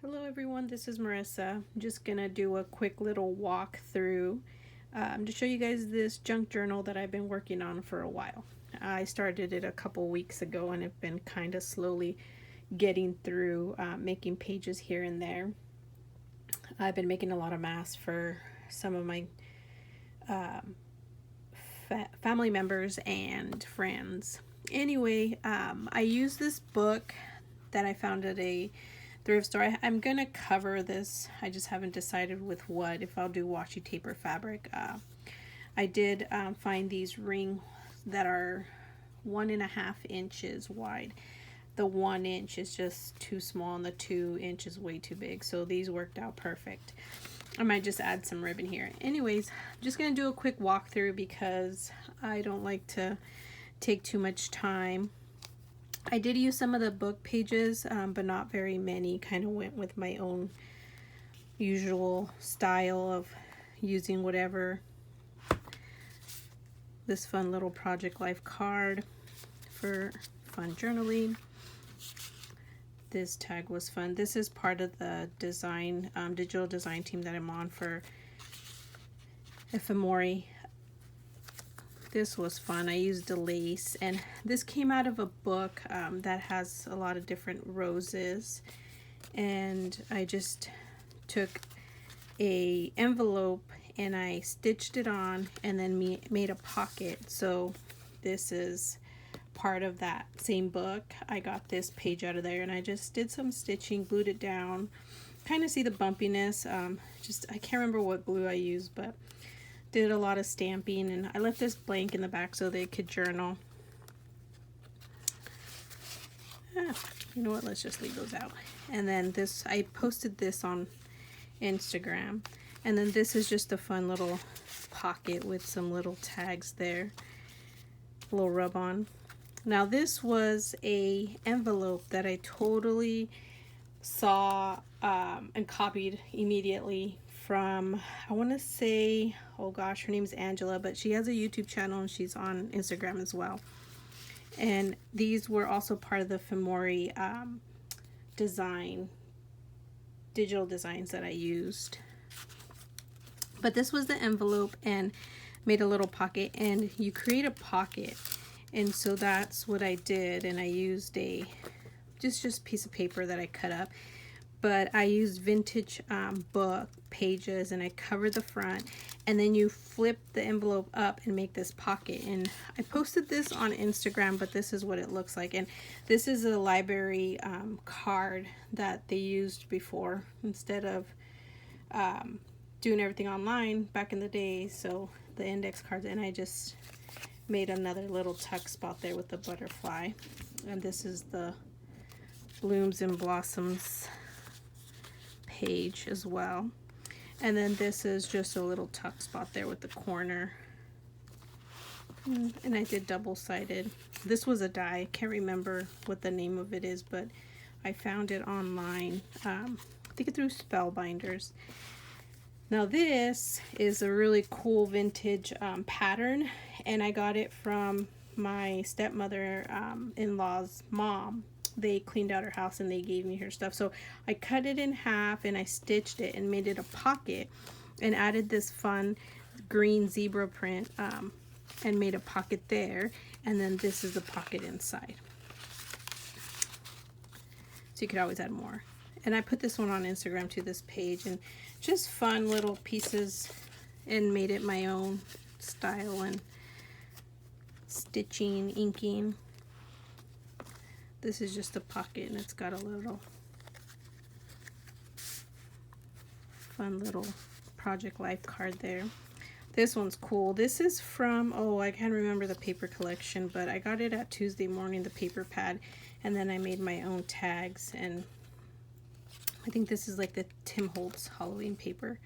Hello everyone, this is Marissa. I'm just gonna do a quick little walk through to show you guys this junk journal that I've been working on for a while. I started it a couple weeks ago and have been kind of slowly getting through making pages here and there. I've been making a lot of masks for some of my family members and friends. Anyway, I use this book that I found at a thrift store. I'm gonna cover this. I just haven't decided with what, if I'll do washi tape or fabric. I did find these rings that are 1.5 inches wide. The 1 inch is just too small and the 2 inch is way too big, so these worked out perfect. I might just add some ribbon here. Anyways, I'm just gonna do a quick walkthrough because I don't like to take too much time. I did use some of the book pages, but not very many. Kind of went with my own usual style of using whatever. This fun little Project Life card for fun journaling. This tag was fun. This is part of the design, digital design team that I'm on for ephemera. This was fun. I used a lace, and this came out of a book that has a lot of different roses, and I just took a envelope and I stitched it on and then made a pocket. So this is part of that same book. I got this page out of there and I just did some stitching, glued it down. Kind of see the bumpiness. I can't remember what glue I used, but did a lot of stamping, and I left this blank in the back so they could journal. You know what, let's just leave those out. And then this, I posted this on Instagram, and then this is just a fun little pocket with some little tags there, a little rub on. Now this was a envelope that I totally saw and copied immediately from, I want to say, oh gosh, her name's Angela, but she has a YouTube channel and she's on Instagram as well. And these were also part of the ephemera design, digital designs that I used. But this was the envelope, and made a little pocket, and you create a pocket. And so that's what I did, and I used a just piece of paper that I cut up. But I used vintage book pages, and I covered the front, and then you flip the envelope up and make this pocket. And I posted this on Instagram, but this is what it looks like. And this is a library card that they used before instead of doing everything online back in the day. So the index cards, and I just made another little tuck spot there with the butterfly. And this is the Blooms and Blossoms page as well. And then this is just a little tuck spot there with the corner. And I did double-sided. This was a die. I can't remember what the name of it is, but I found it online. I think it through Spellbinders. Now this is a really cool vintage pattern, and I got it from my stepmother in-law's mom. They cleaned out her house and they gave me her stuff. So I cut it in half and I stitched it and made it a pocket, and added this fun green zebra print and made a pocket there. And then this is the pocket inside. So you could always add more. And I put this one on Instagram too, this page, and just fun little pieces, and made it my own style and stitching, inking. This is just a pocket, and it's got a little fun little Project Life card there. This one's cool. This is from, oh, I can't remember the paper collection, but I got it at Tuesday Morning, the paper pad, and then I made my own tags. And I think this is like the Tim Holtz Halloween paper.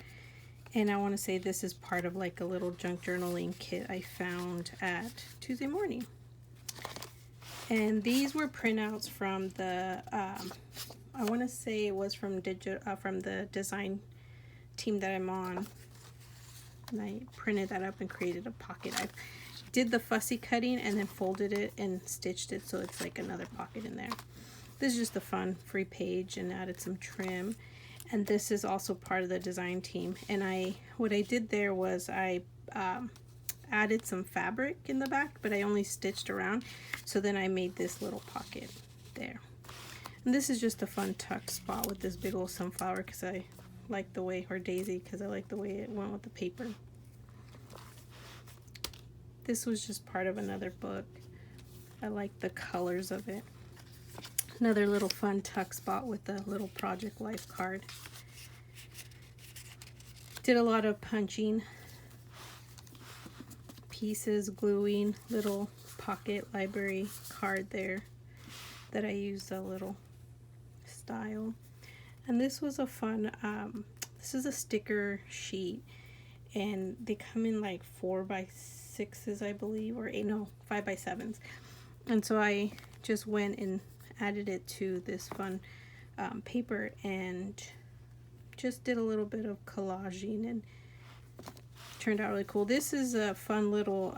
And I want to say this is part of like a little junk journaling kit I found at Tuesday Morning. And these were printouts from the, I want to say it was from the design team that I'm on. And I printed that up and created a pocket. I did the fussy cutting and then folded it and stitched it so it's like another pocket in there. This is just a fun free page, and added some trim. And this is also part of the design team. And what I did there was I added some fabric in the back, but I only stitched around. So then I made this little pocket there. And this is just a fun tuck spot with this big old sunflower because I like the way, or daisy, because I like the way it went with the paper. This was just part of another book. I like the colors of it. Another little fun tuck spot with a little Project Life card. Did a lot of punching pieces, gluing, little pocket library card there that I used a little style. And this was a fun, this is a sticker sheet, and they come in like 4x6s, I believe, or 5x7s. And so I just went and added it to this fun paper and just did a little bit of collaging, and turned out really cool. This is a fun little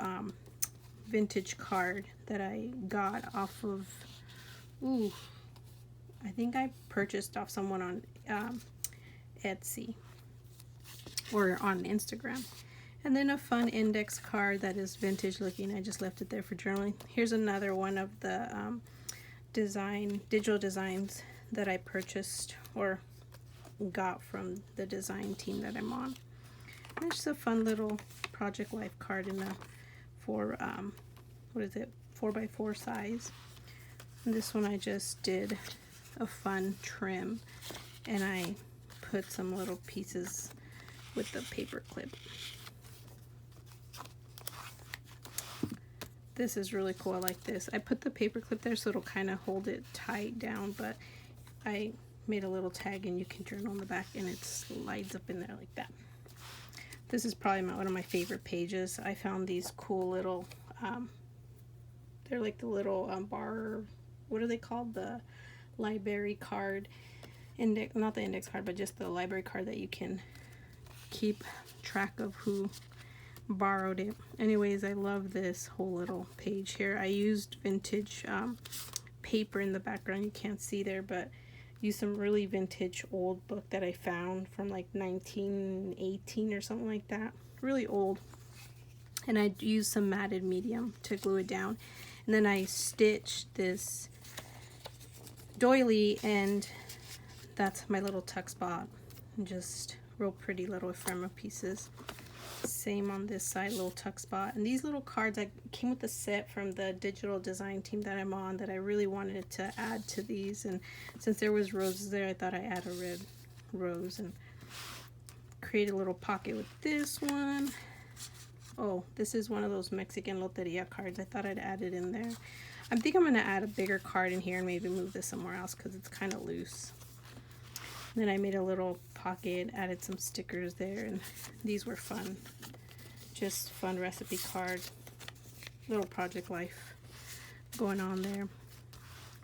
vintage card that I got off of, I think I purchased off someone on Etsy or on Instagram. And then a fun index card that is vintage looking. I just left it there for journaling. Here's another one of the digital designs that I purchased or got from the design team that I'm on. And it's just a fun little Project Life card in a 4x4 size. And this one I just did a fun trim, and I put some little pieces with the paper clip. This is really cool. I like this. I put the paper clip there so it'll kind of hold it tight down, but I made a little tag and you can journal on the back, and it slides up in there like that. This is probably one of my favorite pages. I found these cool little, they're like the little bar, what are they called? The library card, not the index card, but just the library card that you can keep track of who borrowed it. Anyways, I love this whole little page here. I used vintage paper in the background. You can't see there, but used some really vintage old book that I found from like 1918 or something like that. Really old. And I used some matted medium to glue it down. And then I stitched this doily, and that's my little tuck spot. And just real pretty little ephemera pieces. Same on this side, little tuck spot. And these little cards, I came with a set from the digital design team that I'm on that I really wanted to add to these. And since there was roses there, I thought I'd add a red rose and create a little pocket with this one. Oh, this is one of those Mexican Loteria cards. I thought I'd add it in there. I think I'm going to add a bigger card in here and maybe move this somewhere else because it's kind of loose. Then I made a little pocket, added some stickers there, and these were fun. Just fun recipe card. Little Project Life going on there.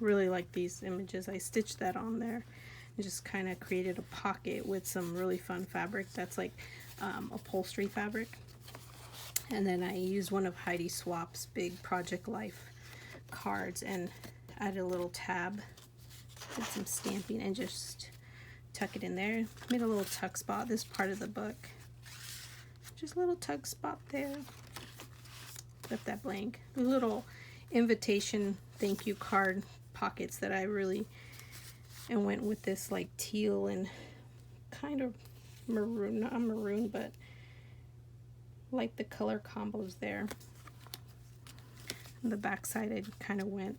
Really like these images. I stitched that on there and just kind of created a pocket with some really fun fabric. That's like upholstery fabric. And then I used one of Heidi Swap's big Project Life cards and added a little tab, did some stamping, and just tuck it in there. Made a little tuck spot. This part of the book, just a little tuck spot there. Left that blank. The little invitation thank you card pockets that I really, and went with this like teal and kind of maroon, not maroon, but like the color combos there. And the back side I kind of went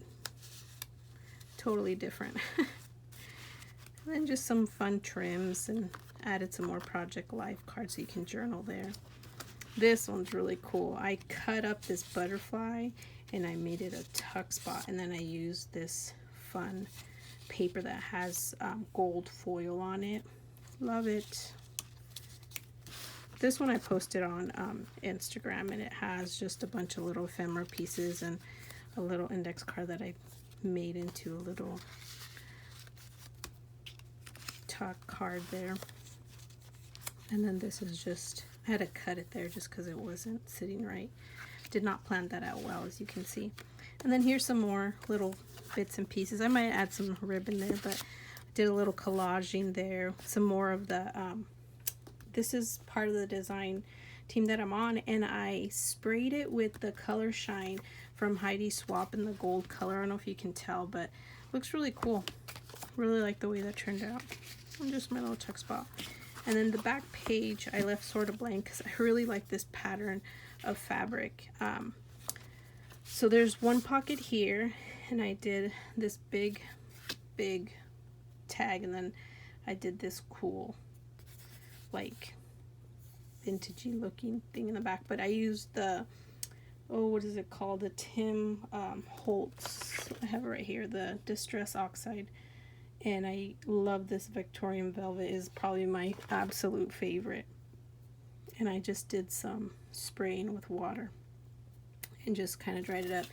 totally different. And then just some fun trims, and added some more Project Life cards so you can journal there. This one's really cool. I cut up this butterfly and I made it a tuck spot, and then I used this fun paper that has gold foil on it. Love it. This one I posted on Instagram, and it has just a bunch of little ephemera pieces and a little index card that I made into a little tuck card there. And then this is just, I had to cut it there just because it wasn't sitting right. Did not plan that out well, as you can see. And then here's some more little bits and pieces. I might add some ribbon there, but I did a little collaging there. Some more of the, this is part of the design team that I'm on, and I sprayed it with the Color Shine from Heidi Swapp in the gold color. I don't know if you can tell, but looks really cool. Really like the way that turned out. And just my little tuck spot. And then the back page I left sort of blank because I really like this pattern of fabric. So there's one pocket here, and I did this big tag, and then I did this cool, like, vintagey looking thing in the back. But I used the, oh, what is it called? The Tim Holtz. I have it right here, the Distress Oxide. And I love this Victorian velvet. Is probably my absolute favorite. And I just did some spraying with water and just kind of dried it up.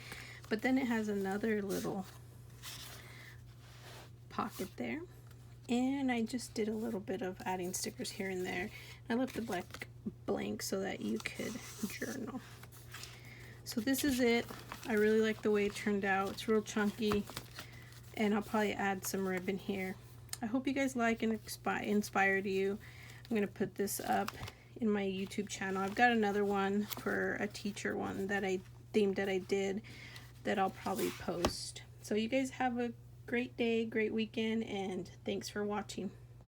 But then it has another little pocket there. And I just did a little bit of adding stickers here and there. I left the black blank so that you could journal. So this is it. I really like the way it turned out. It's real chunky. And I'll probably add some ribbon here. I hope you guys like and inspired you. I'm going to put this up in my YouTube channel. I've got another one for a teacher one that I themed that I did that I'll probably post. So you guys have a great day, great weekend, and thanks for watching.